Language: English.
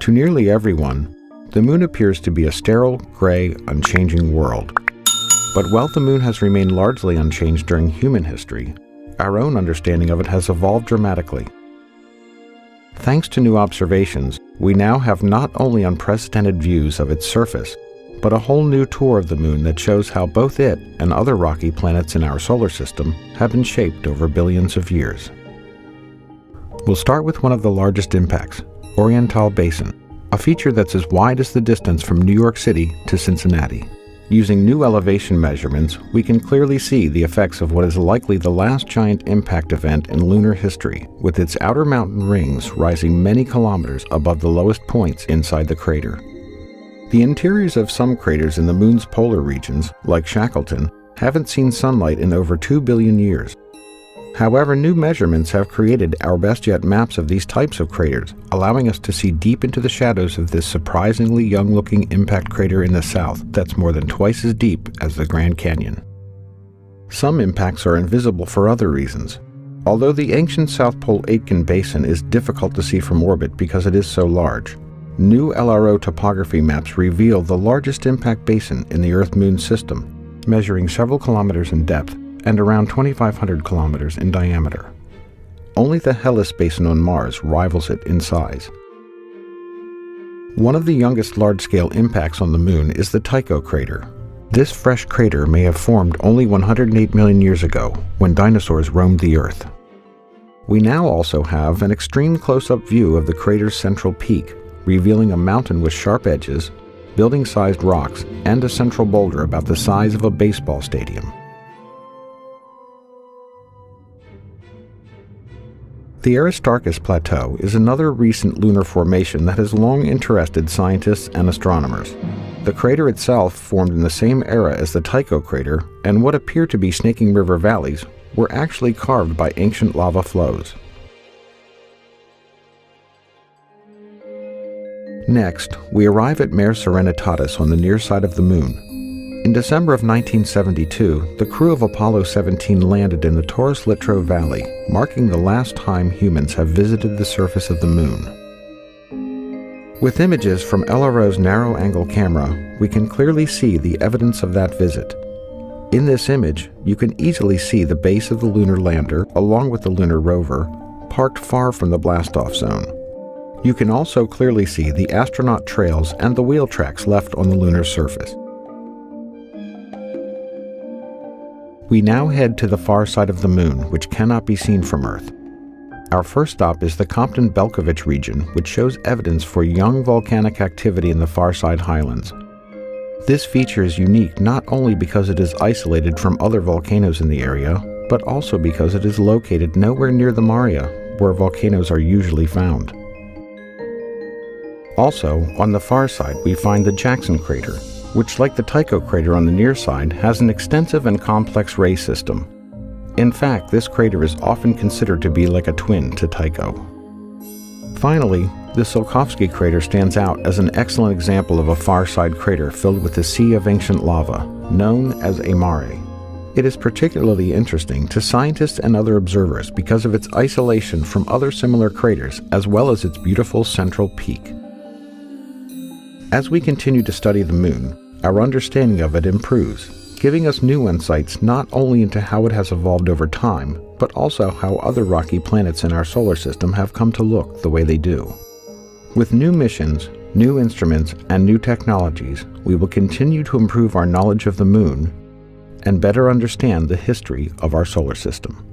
To nearly everyone, the Moon appears to be a sterile, gray, unchanging world. But while the Moon has remained largely unchanged during human history, our own understanding of it has evolved dramatically. Thanks to new observations, we now have not only unprecedented views of its surface, but a whole new tour of the Moon that shows how both it and other rocky planets in our solar system have been shaped over billions of years. We'll start with one of the largest impacts, Oriental Basin, a feature that's as wide as the distance from New York City to Cincinnati. Using new elevation measurements, we can clearly see the effects of what is likely the last giant impact event in lunar history, with its outer mountain rings rising many kilometers above the lowest points inside the crater. The interiors of some craters in the Moon's polar regions, like Shackleton, haven't seen sunlight in over 2 billion years. However, new measurements have created our best yet maps of these types of craters, allowing us to see deep into the shadows of this surprisingly young-looking impact crater in the south that's more than twice as deep as the Grand Canyon. Some impacts are invisible for other reasons. Although the ancient South Pole Aitken Basin is difficult to see from orbit because it is so large, new LRO topography maps reveal the largest impact basin in the Earth-Moon system, measuring several kilometers in depth and around 2,500 kilometers in diameter. Only the Hellas Basin on Mars rivals it in size. One of the youngest large-scale impacts on the Moon is the Tycho crater. This fresh crater may have formed only 108 million years ago, when dinosaurs roamed the Earth. We now also have an extreme close-up view of the crater's central peak, revealing a mountain with sharp edges, building-sized rocks, and a central boulder about the size of a baseball stadium. The Aristarchus Plateau is another recent lunar formation that has long interested scientists and astronomers. The crater itself formed in the same era as the Tycho crater, and what appear to be snaking river valleys were actually carved by ancient lava flows. Next, we arrive at Mare Serenetatis on the near side of the Moon. In December of 1972, the crew of Apollo 17 landed in the Taurus LITTROW Valley, marking the last time humans have visited the surface of the Moon. With images from LRO's narrow-angle camera, we can clearly see the evidence of that visit. In this image, you can easily see the base of the lunar lander, along with the lunar rover, parked far from the blastoff zone. You can also clearly see the astronaut trails and the wheel tracks left on the lunar surface. We now head to the far side of the Moon, which cannot be seen from Earth. Our first stop is the Compton-Belkovich region, which shows evidence for young volcanic activity in the far side highlands. This feature is unique not only because it is isolated from other volcanoes in the area, but also because it is located nowhere near the MARE, where volcanoes are usually found. Also, on the far side, we find the Jackson crater, which, like the Tycho crater on the near side, has an extensive and complex ray system. In fact, this crater is often considered to be like a twin to Tycho. Finally, the Tsiolkovsky crater stands out as an excellent example of a far-side crater filled with a sea of ancient lava, known as a mare. It is particularly interesting to scientists and other observers because of its isolation from other similar craters, as well as its beautiful central peak. As we continue to study the Moon, our understanding of it improves, giving us new insights not only into how it has evolved over time, but also how other rocky planets in our solar system have come to look the way they do. With new missions, new instruments, and new technologies, we will continue to improve our knowledge of the Moon and better understand the history of our solar system.